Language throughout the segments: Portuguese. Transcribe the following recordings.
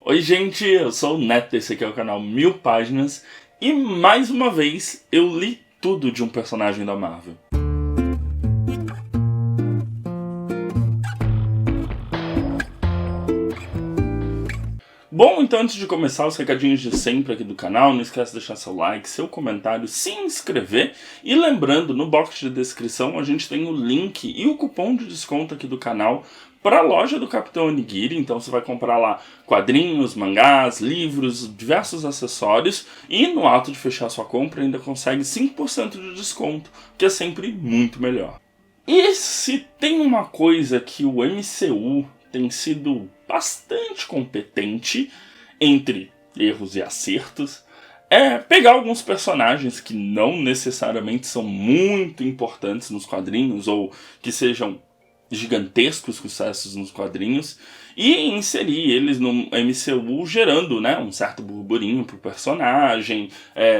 Oi gente, eu sou o Neto, esse aqui é o canal 1000 Páginas e mais uma vez eu li tudo de um personagem da Marvel. Bom, então antes de começar os recadinhos de sempre aqui do canal, não esquece de deixar seu like, seu comentário, se inscrever e lembrando, no box de descrição a gente tem o link e o cupom de desconto aqui do canal para a loja do Capitão Onigiri. Então você vai comprar lá quadrinhos, mangás, livros, diversos acessórios e no ato de fechar sua compra ainda consegue 5% de desconto, que é sempre muito melhor. E se tem uma coisa que o MCU tem sido bastante competente, entre erros e acertos, é pegar alguns personagens que não necessariamente são muito importantes nos quadrinhos ou que sejam gigantescos sucessos nos quadrinhos e inserir eles no MCU, gerando, né, um certo burburinho pro personagem,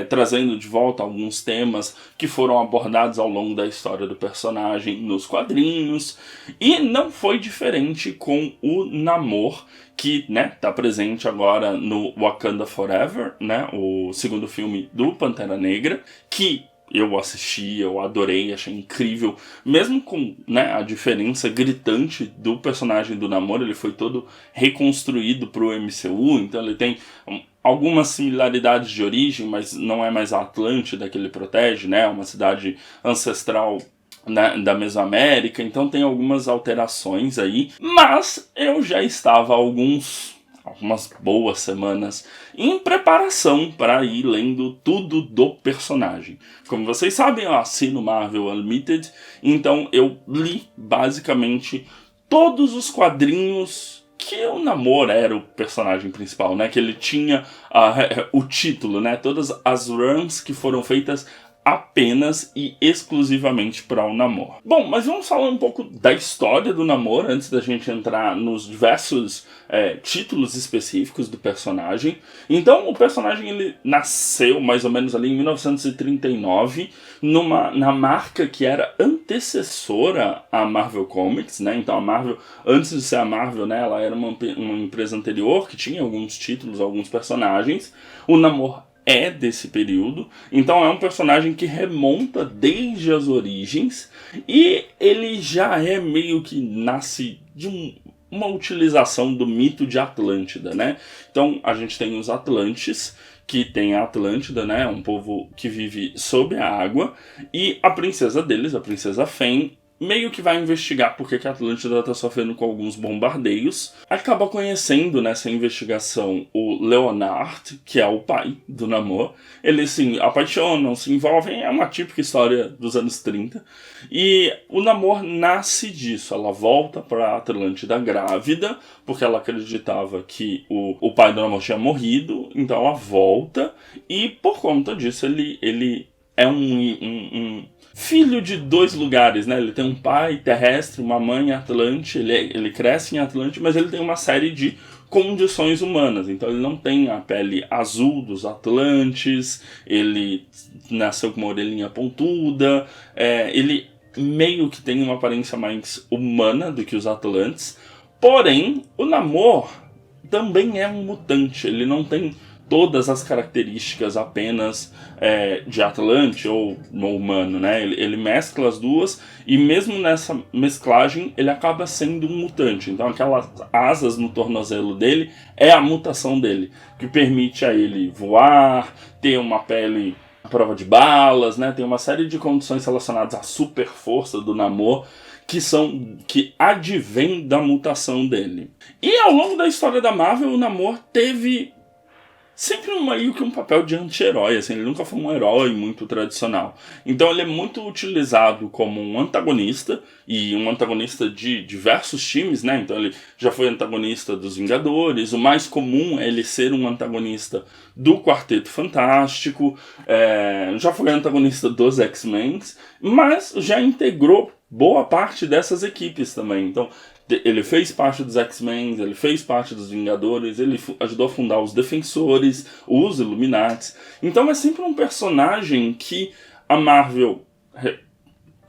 trazendo de volta alguns temas que foram abordados ao longo da história do personagem nos quadrinhos. E não foi diferente com o Namor, que, né, tá presente agora no Wakanda Forever, né, o segundo filme do Pantera Negra, que eu assisti, eu adorei, achei incrível. Mesmo com, né, a diferença gritante do personagem do Namor, ele foi todo reconstruído pro MCU, então ele tem algumas similaridades de origem, mas não é mais a Atlântida que ele protege, né, uma cidade ancestral da Mesoamérica, então tem algumas alterações aí, mas eu já estava há algumas boas semanas em preparação para ir lendo tudo do personagem. Como vocês sabem, eu assino Marvel Unlimited, então eu li basicamente todos os quadrinhos que o Namor era o personagem principal, né? Que ele tinha o título, né? Todas as runs que foram feitas apenas e exclusivamente para o Namor. Bom, mas vamos falar um pouco da história do Namor antes da gente entrar nos diversos títulos específicos do personagem. Então, o personagem ele nasceu mais ou menos ali em 1939 na marca que era antecessora à Marvel Comics, né? Então a Marvel, antes de ser a Marvel, né, ela era uma empresa anterior que tinha alguns títulos, alguns personagens. O Namor é desse período, então é um personagem que remonta desde as origens e ele já é meio que nasce de uma utilização do mito de Atlântida, né? Então a gente tem os Atlantes, que tem a Atlântida, né? Um povo que vive sob a água, e a princesa deles, a princesa Fen, meio que vai investigar porque que a Atlântida está sofrendo com alguns bombardeios. Acaba conhecendo nessa investigação o Leonard, que é o pai do Namor. Eles se apaixonam, se envolvem, é uma típica história dos anos 30. E o Namor nasce disso. Ela volta para a Atlântida grávida, porque ela acreditava que o pai do Namor tinha morrido. Então ela volta e por conta disso ele é um filho de dois lugares, né? Ele tem um pai terrestre, uma mãe Atlante, ele cresce em Atlante, mas ele tem uma série de condições humanas. Então ele não tem a pele azul dos Atlantes, ele nasceu com uma orelhinha pontuda, ele meio que tem uma aparência mais humana do que os Atlantes. Porém, o Namor também é um mutante, ele não tem todas as características apenas de Atlante ou humano, né? Ele mescla as duas e mesmo nessa mesclagem ele acaba sendo um mutante. Então aquelas asas no tornozelo dele é a mutação dele, que permite a ele voar, ter uma pele à prova de balas, né? Tem uma série de condições relacionadas à super força do Namor que advém da mutação dele. E ao longo da história da Marvel, o Namor teve sempre meio que um papel de anti-herói, assim, ele nunca foi um herói muito tradicional. Então ele é muito utilizado como um antagonista, e um antagonista de diversos times, né? Então ele já foi antagonista dos Vingadores, o mais comum é ele ser um antagonista do Quarteto Fantástico, já foi antagonista dos X-Men, mas já integrou boa parte dessas equipes também. Então ele fez parte dos X-Men, ele fez parte dos Vingadores, ele ajudou a fundar os Defensores, os Illuminati. Então é sempre um personagem que a Marvel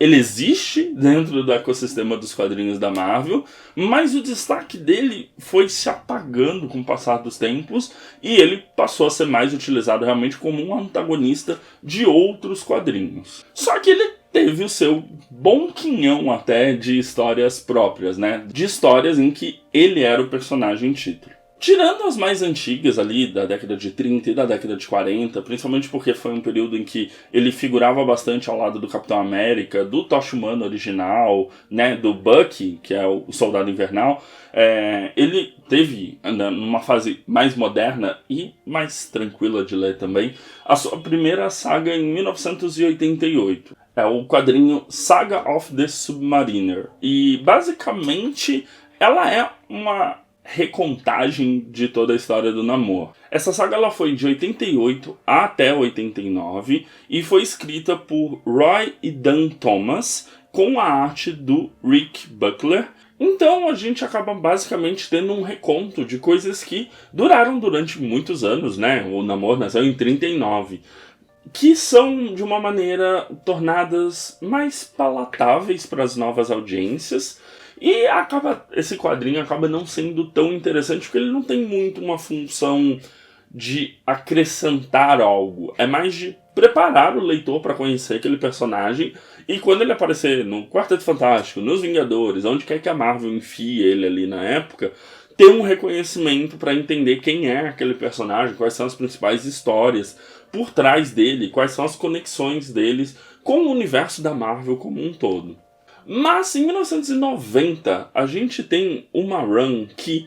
ele existe dentro do ecossistema dos quadrinhos da Marvel, mas o destaque dele foi se apagando com o passar dos tempos e ele passou a ser mais utilizado realmente como um antagonista de outros quadrinhos. Só que ele teve o seu bom quinhão até de histórias próprias, né? De histórias em que ele era o personagem título. Tirando as mais antigas ali, da década de 30 e da década de 40, principalmente porque foi um período em que ele figurava bastante ao lado do Capitão América, do Tocha Humana original, né, do Bucky, que é o Soldado Invernal, ele teve, numa fase mais moderna e mais tranquila de ler também, a sua primeira saga em 1988. É o quadrinho Saga of the Submariner. E, basicamente, ela é uma recontagem de toda a história do Namor. Essa saga ela foi de 88 até 89 e foi escrita por Roy e Dan Thomas com a arte do Rick Buckler. Então a gente acaba basicamente tendo um reconto de coisas que duraram durante muitos anos, né? O Namor nasceu em 39. Que são, de uma maneira, tornadas mais palatáveis para as novas audiências. E esse quadrinho acaba não sendo tão interessante porque ele não tem muito uma função de acrescentar algo. É mais de preparar o leitor para conhecer aquele personagem. E quando ele aparecer no Quarteto Fantástico, nos Vingadores, onde quer que a Marvel enfie ele ali na época, ter um reconhecimento para entender quem é aquele personagem, quais são as principais histórias por trás dele, quais são as conexões deles com o universo da Marvel como um todo. Mas em 1990 a gente tem uma run que,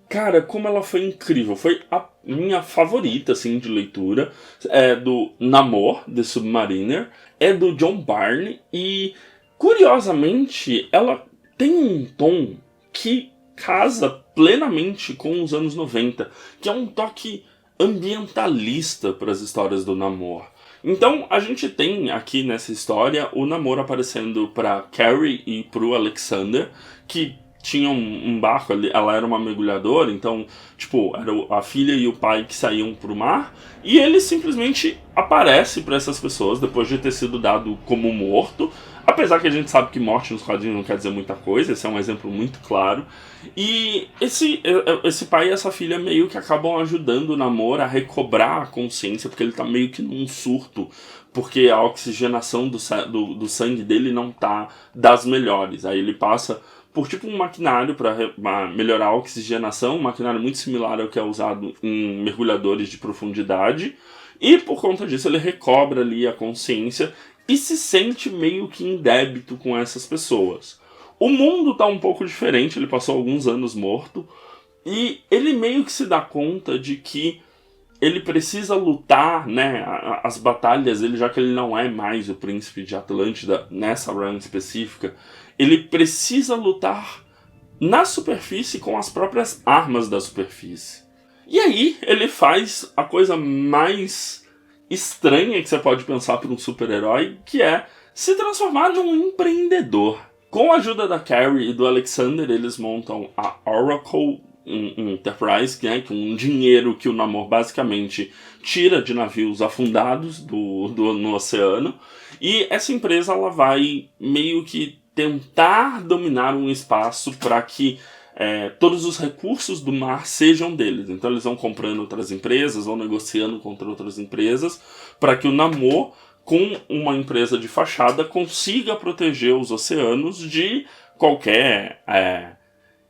cara, como ela foi incrível, foi a minha favorita assim, de leitura, é do Namor, The Submariner, é do John Byrne e, curiosamente, ela tem um tom que casa plenamente com os anos 90, que é um toque ambientalista para as histórias do Namor. Então, a gente tem aqui nessa história o Namor aparecendo para Carrie e pro Alexander, que tinham um barco ali, ela era uma mergulhadora, então, tipo, era a filha e o pai que saíam pro mar, e ele simplesmente aparece para essas pessoas depois de ter sido dado como morto, apesar que a gente sabe que morte nos quadrinhos não quer dizer muita coisa, esse é um exemplo muito claro. E esse pai e essa filha meio que acabam ajudando o Namor a recobrar a consciência, porque ele tá meio que num surto, porque a oxigenação do sangue dele não tá das melhores. Aí ele passa por tipo um maquinário para melhorar a oxigenação, um maquinário muito similar ao que é usado em mergulhadores de profundidade, e por conta disso ele recobra ali a consciência e se sente meio que em débito com essas pessoas. O mundo tá um pouco diferente, ele passou alguns anos morto, e ele meio que se dá conta de que ele precisa lutar, né, as batalhas dele, já que ele não é mais o príncipe de Atlântida nessa run específica, ele precisa lutar na superfície com as próprias armas da superfície. E aí ele faz a coisa mais estranha que você pode pensar para um super-herói, que é se transformar num empreendedor. Com a ajuda da Carrie e do Alexander, eles montam a Oracle Enterprise, né, que é um dinheiro que o Namor basicamente tira de navios afundados no oceano. E essa empresa ela vai meio que tentar dominar um espaço para que todos os recursos do mar sejam deles. Então eles vão comprando outras empresas, vão negociando contra outras empresas, para que o Namor, com uma empresa de fachada, consiga proteger os oceanos de qualquer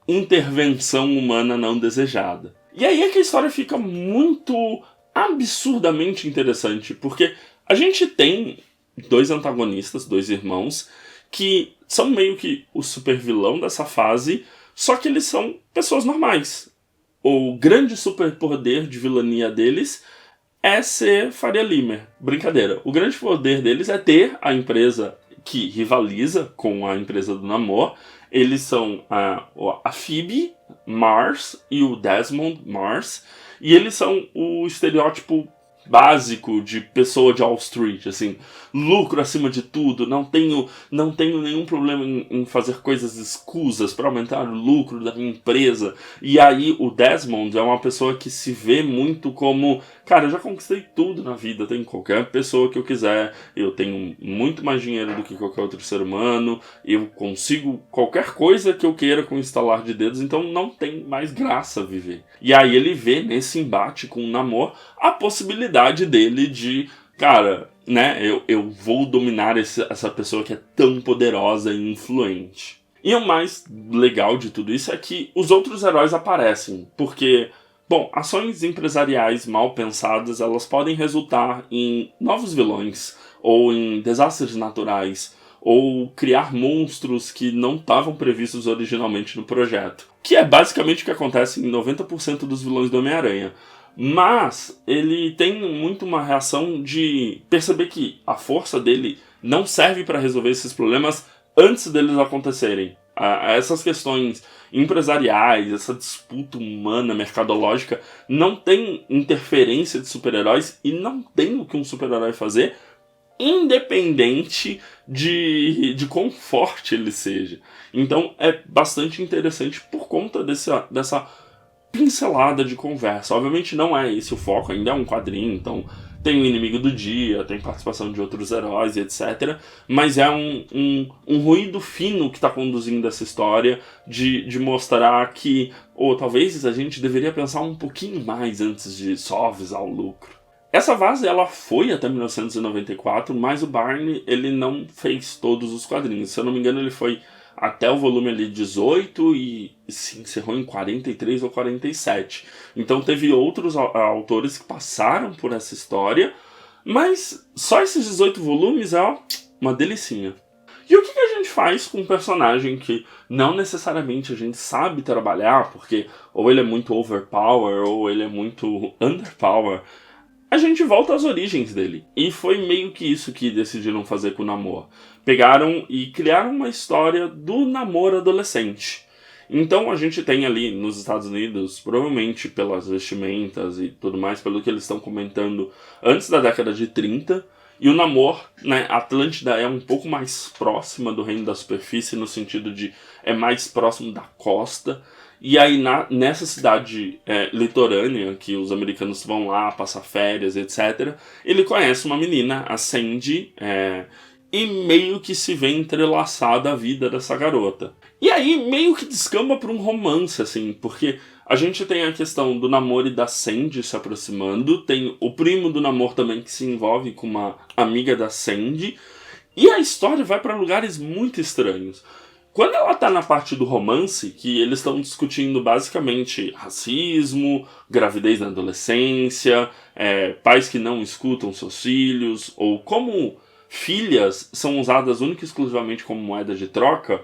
intervenção humana não desejada. E aí é que a história fica muito absurdamente interessante, porque a gente tem dois antagonistas, dois irmãos, que são meio que o super vilão dessa fase, só que eles são pessoas normais. O grande superpoder de vilania deles é ser Faria Limer. Brincadeira. O grande poder deles é ter a empresa que rivaliza com a empresa do Namor. Eles são a Phoebe Mars e o Desmond Mars. E eles são o estereótipo básico de pessoa de Wall Street, assim, lucro acima de tudo, não tenho nenhum problema em fazer coisas escusas para aumentar o lucro da minha empresa. E aí o Desmond é uma pessoa que se vê muito como, cara, eu já conquistei tudo na vida, eu tenho qualquer pessoa que eu quiser, eu tenho muito mais dinheiro do que qualquer outro ser humano, eu consigo qualquer coisa que eu queira com um estalar de dedos, então não tem mais graça viver. E aí ele vê nesse embate com o Namor a possibilidade dele de, cara, né, eu vou dominar essa pessoa que é tão poderosa e influente. E o mais legal de tudo isso é que os outros heróis aparecem, porque, bom, ações empresariais mal pensadas, elas podem resultar em novos vilões, ou em desastres naturais, ou criar monstros que não estavam previstos originalmente no projeto. Que é basicamente o que acontece em 90% dos vilões do Homem-Aranha. Mas ele tem muito uma reação de perceber que a força dele não serve para resolver esses problemas antes deles acontecerem. Essas questões empresariais, essa disputa humana, mercadológica, não tem interferência de super-heróis e não tem o que um super-herói fazer, independente de quão forte ele seja. Então é bastante interessante por conta dessa pincelada de conversa. Obviamente não é esse o foco, ainda é um quadrinho, então tem o inimigo do dia, tem participação de outros heróis, etc. Mas é um ruído fino que está conduzindo essa história de mostrar que, ou talvez a gente deveria pensar um pouquinho mais antes de só visar o lucro. Essa fase ela foi até 1994, mas o Byrne ele não fez todos os quadrinhos. Se eu não me engano, ele foi até o volume ali 18 e se encerrou em 43 ou 47. Então teve outros autores que passaram por essa história, mas só esses 18 volumes é uma delicinha. E o que a gente faz com um personagem que não necessariamente a gente sabe trabalhar, porque ou ele é muito overpower ou ele é muito underpower? A gente volta às origens dele. E foi meio que isso que decidiram fazer com o Namor. Pegaram e criaram uma história do Namor adolescente. Então a gente tem ali nos Estados Unidos, provavelmente pelas vestimentas e tudo mais, pelo que eles estão comentando, antes da década de 30. E o Namor, né, Atlântida é um pouco mais próxima do Reino da Superfície, no sentido de é mais próximo da costa. E aí nessa cidade litorânea, que os americanos vão lá passar férias, etc., ele conhece uma menina, a Sandy, e meio que se vê entrelaçada a vida dessa garota. E aí meio que descamba para um romance, assim, porque a gente tem a questão do Namor e da Sandy se aproximando, tem o primo do Namor também que se envolve com uma amiga da Sandy, e a história vai para lugares muito estranhos. Quando ela tá na parte do romance, que eles estão discutindo basicamente racismo, gravidez na adolescência, pais que não escutam seus filhos, ou como filhas são usadas única e exclusivamente como moeda de troca,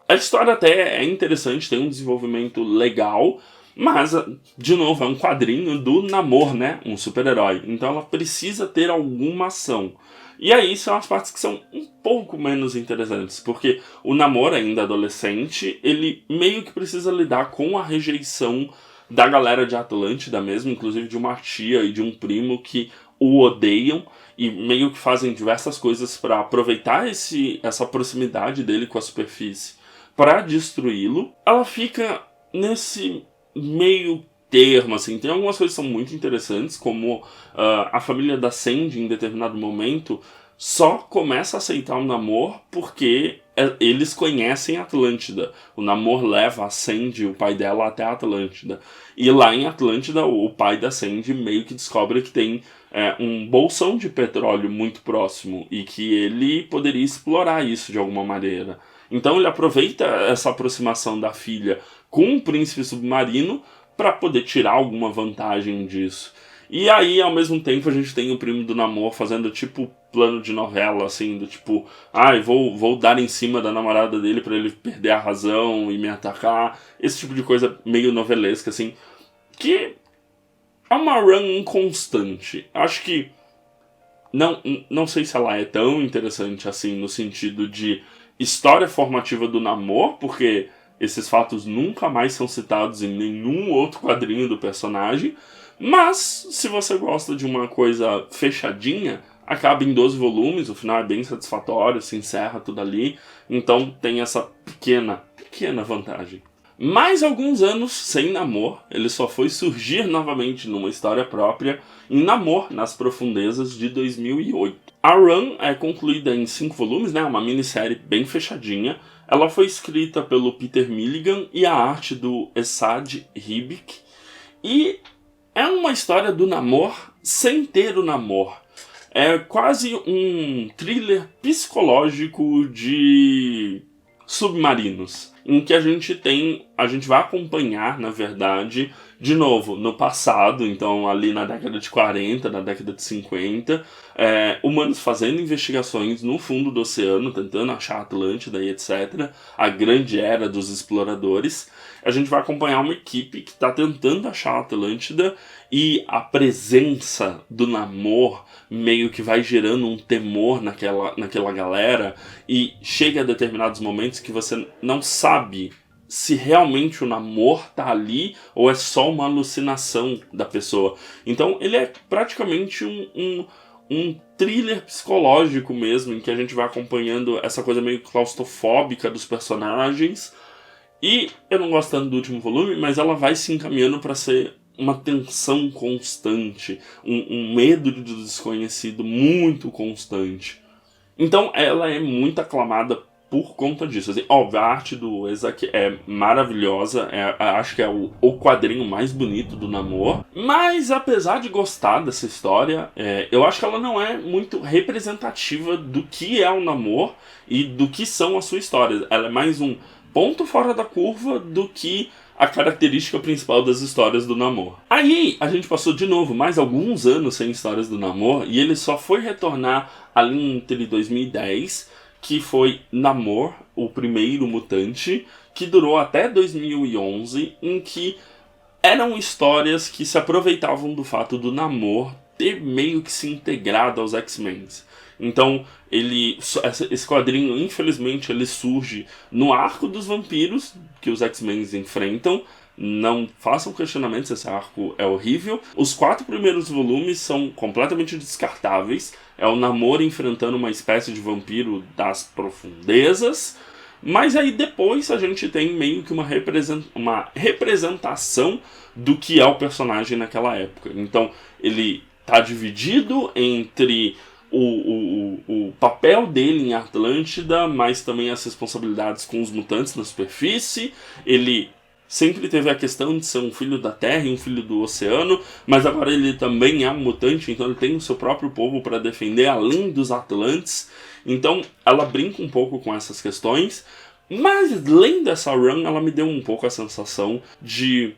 a história até é interessante, tem um desenvolvimento legal, mas, de novo, é um quadrinho do Namor, né? Um super-herói. Então ela precisa ter alguma ação. E aí são as partes que são um pouco menos interessantes, porque o Namor, ainda adolescente, ele meio que precisa lidar com a rejeição da galera de Atlântida mesmo, inclusive de uma tia e de um primo que o odeiam e meio que fazem diversas coisas para aproveitar essa proximidade dele com a superfície para destruí-lo. Ela fica nesse meio termo, assim. Tem algumas coisas que são muito interessantes, como a família da Sandy, em determinado momento, só começa a aceitar o Namor porque eles conhecem Atlântida. O Namor leva a Sandy, o pai dela, até a Atlântida. E lá em Atlântida, o pai da Sandy meio que descobre que tem um bolsão de petróleo muito próximo e que ele poderia explorar isso de alguma maneira. Então ele aproveita essa aproximação da filha com o príncipe submarino para poder tirar alguma vantagem disso. E aí, ao mesmo tempo, a gente tem o primo do Namor fazendo tipo plano de novela, assim, do tipo, vou dar em cima da namorada dele para ele perder a razão e me atacar. Esse tipo de coisa meio novelesca, assim, que é uma run inconstante. Acho que não sei se ela é tão interessante assim no sentido de história formativa do Namor, porque esses fatos nunca mais são citados em nenhum outro quadrinho do personagem, Mas, se você gosta de uma coisa fechadinha, acaba em 12 volumes, o final é bem satisfatório, se encerra tudo ali, então tem essa pequena vantagem. Mais alguns anos sem Namor, ele só foi surgir novamente numa história própria em Namor, nas Profundezas, de 2008. A run é concluída em 5 volumes, né, uma minissérie bem fechadinha. Ela foi escrita pelo Peter Milligan e a arte do Esad Ribic. E é uma história do Namor sem ter o Namor. É quase um thriller psicológico de submarinos, em que a gente vai acompanhar, na verdade, de novo, no passado, então ali na década de 40, na década de 50, humanos fazendo investigações no fundo do oceano, tentando achar a Atlântida e etc., a grande era dos exploradores. A gente vai acompanhar uma equipe que está tentando achar a Atlântida, e a presença do Namor meio que vai gerando um temor naquela galera, e chega a determinados momentos que você não sabe se realmente o Namor tá ali ou é só uma alucinação da pessoa. Então ele é praticamente um thriller psicológico mesmo, em que a gente vai acompanhando essa coisa meio claustrofóbica dos personagens. E eu não gosto tanto do último volume, mas ela vai se encaminhando para ser uma tensão constante, um medo do desconhecido muito constante. Então ela é muito aclamada por conta disso. Assim, óbvio, a arte do Ezak é maravilhosa, acho que é o quadrinho mais bonito do Namor. Mas apesar de gostar dessa história, eu acho que ela não é muito representativa do que é o Namor e do que são a sua história. Ela é mais um ponto fora da curva do que a característica principal das histórias do Namor. Aí a gente passou de novo mais alguns anos sem histórias do Namor, e ele só foi retornar ali entre 2010, que foi Namor, o primeiro mutante, que durou até 2011, em que eram histórias que se aproveitavam do fato do Namor ter meio que se integrado aos X-Men. Então, esse quadrinho, infelizmente, ele surge no arco dos vampiros que os X-Men enfrentam. Não façam questionamentos, esse arco é horrível. Os 4 primeiros volumes são completamente descartáveis. É o Namor enfrentando uma espécie de vampiro das profundezas. Mas aí depois a gente tem meio que uma representação do que é o personagem naquela época. Então, ele está dividido entre o papel dele em Atlântida, mas também as responsabilidades com os mutantes na superfície. Ele sempre teve a questão de ser um filho da Terra e um filho do oceano, mas agora ele também é um mutante, então ele tem o seu próprio povo para defender, além dos Atlantes. Então ela brinca um pouco com essas questões, mas além dessa run, ela me deu um pouco a sensação de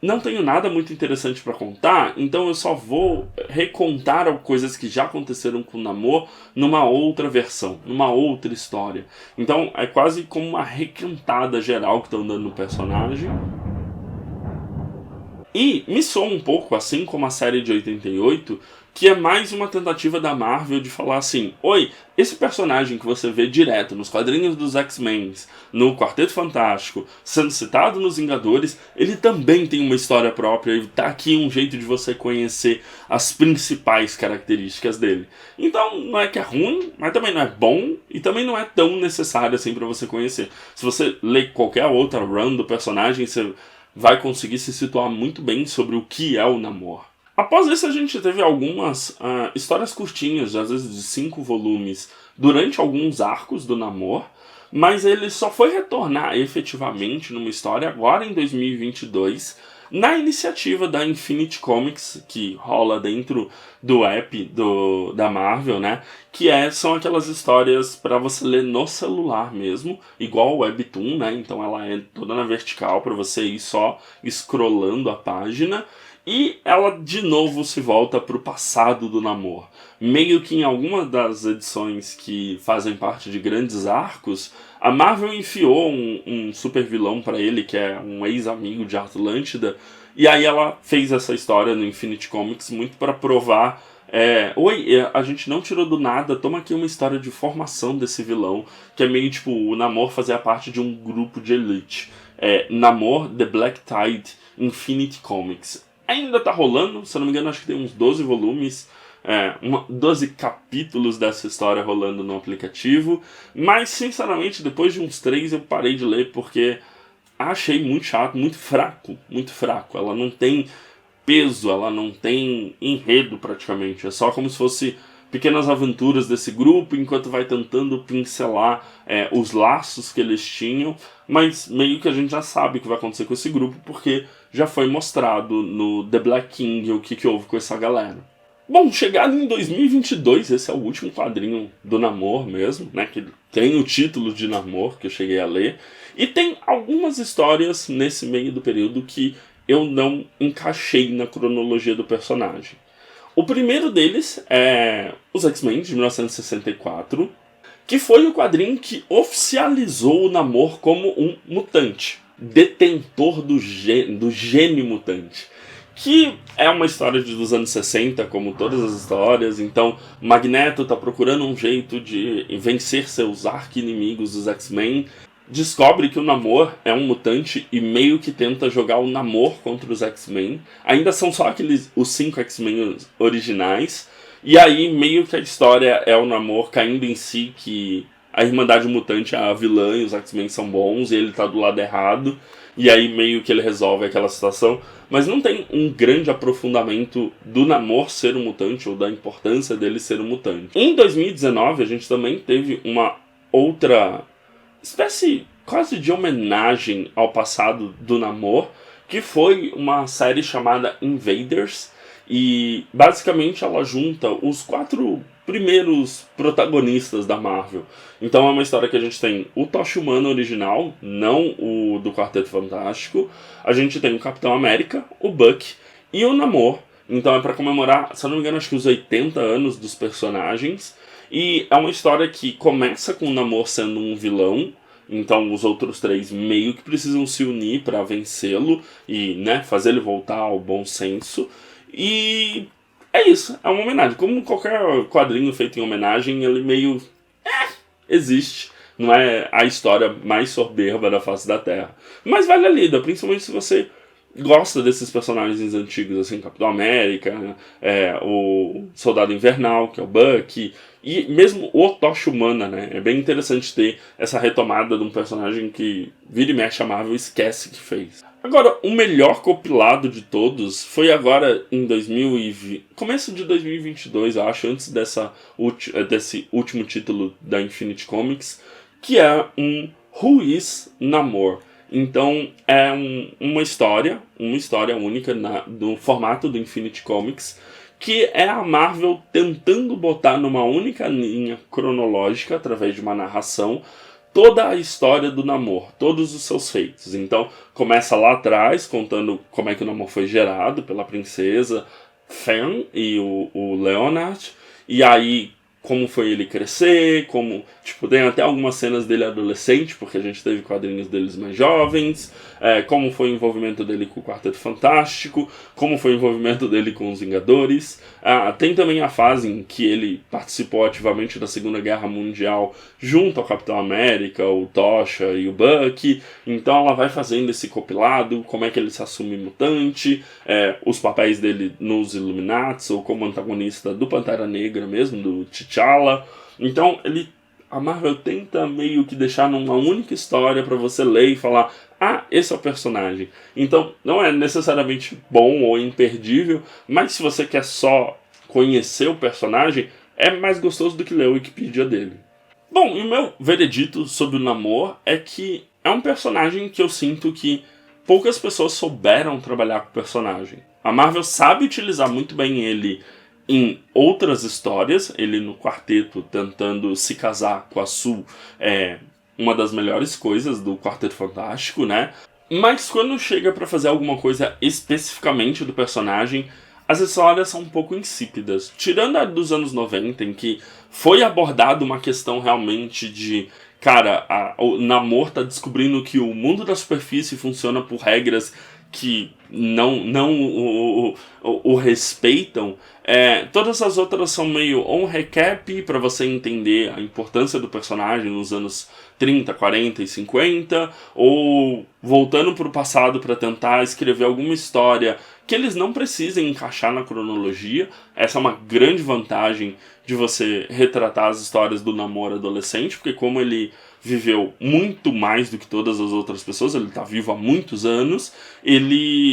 não tenho nada muito interessante para contar, então eu só vou recontar coisas que já aconteceram com o Namor numa outra versão, numa outra história. Então é quase como uma recantada geral que estão dando no personagem. E me soa um pouco, assim como a série de 88, que é mais uma tentativa da Marvel de falar assim: oi, esse personagem que você vê direto nos quadrinhos dos X-Men, no Quarteto Fantástico, sendo citado nos Vingadores, ele também tem uma história própria e tá aqui um jeito de você conhecer as principais características dele. Então não é que é ruim, mas também não é bom e também não é tão necessário assim para você conhecer. Se você ler qualquer outra run do personagem, você vai conseguir se situar muito bem sobre o que é o Namor. Após isso, a gente teve algumas histórias curtinhas, às vezes de 5 volumes, durante alguns arcos do Namor, mas ele só foi retornar efetivamente numa história agora em 2022, na iniciativa da Infinity Comics, que rola dentro do app da Marvel, né? Que são aquelas histórias para você ler no celular mesmo, igual o Webtoon, né? Então ela é toda na vertical para você ir só scrollando a página. E ela de novo se volta para o passado do Namor. Meio que em alguma das edições que fazem parte de grandes arcos, a Marvel enfiou um super vilão para ele, que é um ex-amigo de Atlântida. E aí ela fez essa história no Infinity Comics muito para provar: oi, a gente não tirou do nada, toma aqui uma história de formação desse vilão, que é meio tipo o Namor fazia parte de um grupo de elite. Namor The Black Tide Infinity Comics. ainda tá rolando, se eu não me engano acho que tem uns 12 volumes, 12 capítulos dessa história rolando no aplicativo, mas sinceramente depois de uns 3 eu parei de ler porque achei muito chato, muito fraco, ela não tem peso, ela não tem enredo praticamente, é só como se fosse pequenas aventuras desse grupo, enquanto vai tentando pincelar os laços que eles tinham, mas meio que a gente já sabe o que vai acontecer com esse grupo, porque já foi mostrado no The Black King o que houve com essa galera. Bom, chegado em 2022, esse é o último quadrinho do Namor mesmo, né, que tem o título de Namor, que eu cheguei a ler, e tem algumas histórias nesse meio do período que eu não encaixei na cronologia do personagem. O primeiro deles é os X-Men de 1964, que foi o quadrinho que oficializou o Namor como um mutante, detentor do gene mutante. Que é uma história dos anos 60, como todas as histórias, então Magneto está procurando um jeito de vencer seus arqui-inimigos, os X-Men, descobre que o Namor é um mutante e meio que tenta jogar o Namor contra os X-Men. Ainda são só os 5 X-Men originais. E aí meio que a história é o Namor caindo em si, que a Irmandade Mutante é a vilã e os X-Men são bons e ele tá do lado errado. E aí meio que ele resolve aquela situação. Mas não tem um grande aprofundamento do Namor ser um mutante ou da importância dele ser um mutante. Em 2019 a gente também teve uma outra espécie quase de homenagem ao passado do Namor, que foi uma série chamada Invaders, e basicamente ela junta os 4 primeiros protagonistas da Marvel. Então é uma história que a gente tem o Tocha Humana original, não o do Quarteto Fantástico, a gente tem o Capitão América, o Buck e o Namor. Então é para comemorar, se eu não me engano, acho que os 80 anos dos personagens. E é uma história que começa com o Namor sendo um vilão, então os outros 3 meio que precisam se unir para vencê-lo e, né, fazer ele voltar ao bom senso. E é isso, é uma homenagem. Como qualquer quadrinho feito em homenagem, ele meio existe. Não é a história mais soberba da face da Terra. Mas vale a lida, principalmente se você gosta desses personagens antigos, assim, Capitão América, o Soldado Invernal, que é o Bucky, e mesmo o Tocha Humana, né? É bem interessante ter essa retomada de um personagem que vira e mexe a Marvel esquece que fez. Agora, o melhor compilado de todos foi agora em 2020, começo de 2022, eu acho, antes desse último título da Infinity Comics, que é um Who is Namor? Então é uma história única no formato do Infinity Comics, que é a Marvel tentando botar numa única linha cronológica, através de uma narração, toda a história do Namor, todos os seus feitos. Então começa lá atrás, contando como é que o Namor foi gerado pela princesa Fern e o Leonard, e aí como foi ele crescer, tem até algumas cenas dele adolescente, porque a gente teve quadrinhos deles mais jovens, como foi o envolvimento dele com o Quarteto Fantástico, como foi o envolvimento dele com os Vingadores. Tem também a fase em que ele participou ativamente da Segunda Guerra Mundial junto ao Capitão América, o Tocha e o Bucky. Então ela vai fazendo esse compilado, como é que ele se assume mutante, os papéis dele nos Illuminati, ou como antagonista do Pantera Negra mesmo, do T'Challa. Então a Marvel tenta meio que deixar numa única história para você ler e falar: esse é o personagem. Então não é necessariamente bom ou imperdível, mas se você quer só conhecer o personagem, é mais gostoso do que ler a Wikipedia dele. Bom, e o meu veredito sobre o Namor é que é um personagem que eu sinto que poucas pessoas souberam trabalhar com o personagem. A Marvel sabe utilizar muito bem ele em outras histórias, ele no quarteto tentando se casar com a Sue é uma das melhores coisas do Quarteto Fantástico, né? Mas quando chega pra fazer alguma coisa especificamente do personagem, as histórias são um pouco insípidas. Tirando a dos anos 90, em que foi abordada uma questão realmente de... Cara, o Namor tá descobrindo que o mundo da superfície funciona por regras que não o respeitam, todas as outras são meio um recap para você entender a importância do personagem nos anos 30, 40 e 50, ou voltando para o passado para tentar escrever alguma história que eles não precisem encaixar na cronologia. Essa é uma grande vantagem de você retratar as histórias do Namor adolescente, porque como ele viveu muito mais do que todas as outras pessoas, ele está vivo há muitos anos,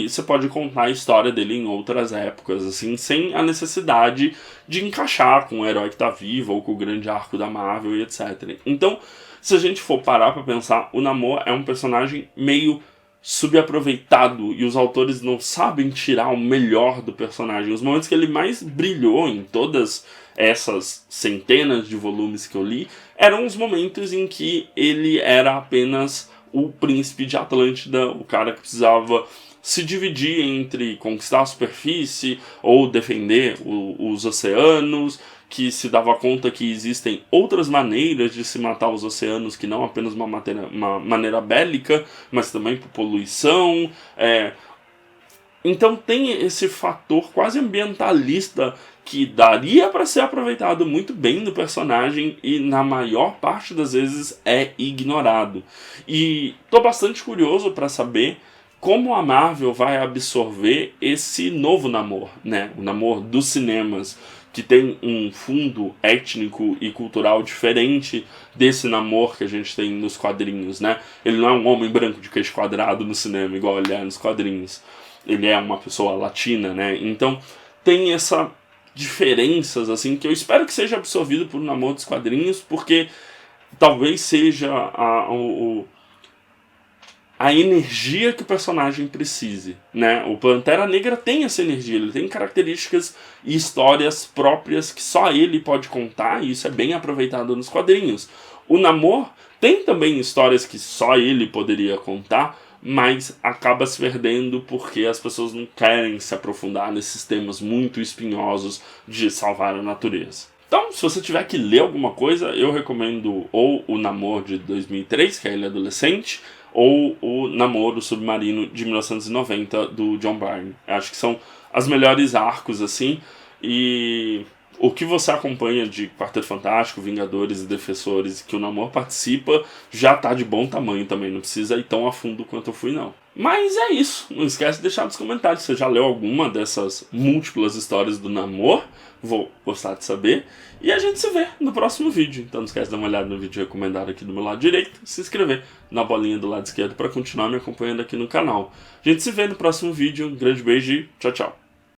você pode contar a história dele em outras épocas, assim, sem a necessidade de encaixar com o herói que está vivo, ou com o grande arco da Marvel e etc. Então, se a gente for parar para pensar, o Namor é um personagem meio subaproveitado, e os autores não sabem tirar o melhor do personagem. Os momentos que ele mais brilhou em todas essas centenas de volumes que eu li eram os momentos em que ele era apenas o príncipe de Atlântida, o cara que precisava se dividir entre conquistar a superfície ou defender os oceanos, que se dava conta que existem outras maneiras de se matar os oceanos, que não apenas uma maneira bélica, mas também por poluição. Então tem esse fator quase ambientalista que daria para ser aproveitado muito bem do personagem e na maior parte das vezes é ignorado. E tô bastante curioso para saber como a Marvel vai absorver esse novo Namor, né? O Namor dos cinemas, que tem um fundo étnico e cultural diferente desse Namor que a gente tem nos quadrinhos, né? Ele não é um homem branco de queixo quadrado no cinema, igual ele é nos quadrinhos. Ele é uma pessoa latina, né? Então tem essas diferenças, assim, que eu espero que seja absorvido por um Namor dos quadrinhos, porque talvez seja a energia que o personagem precise, né? O Pantera Negra tem essa energia, ele tem características e histórias próprias que só ele pode contar, e isso é bem aproveitado nos quadrinhos. O Namor tem também histórias que só ele poderia contar, mas acaba se perdendo porque as pessoas não querem se aprofundar nesses temas muito espinhosos de salvar a natureza. Então, se você tiver que ler alguma coisa, eu recomendo ou o Namor de 2003, que é ele adolescente, ou o Namor do Submarino de 1990 do John Byrne. Eu acho que são as melhores arcos, assim, e o que você acompanha de Quarteto Fantástico, Vingadores e Defensores, que o Namor participa, já tá de bom tamanho também, não precisa ir tão a fundo quanto eu fui, não. Mas é isso, não esquece de deixar nos comentários se você já leu alguma dessas múltiplas histórias do Namor, vou gostar de saber, e a gente se vê no próximo vídeo. Então não esquece de dar uma olhada no vídeo recomendado aqui do meu lado direito, se inscrever na bolinha do lado esquerdo para continuar me acompanhando aqui no canal. A gente se vê no próximo vídeo, um grande beijo e tchau, tchau.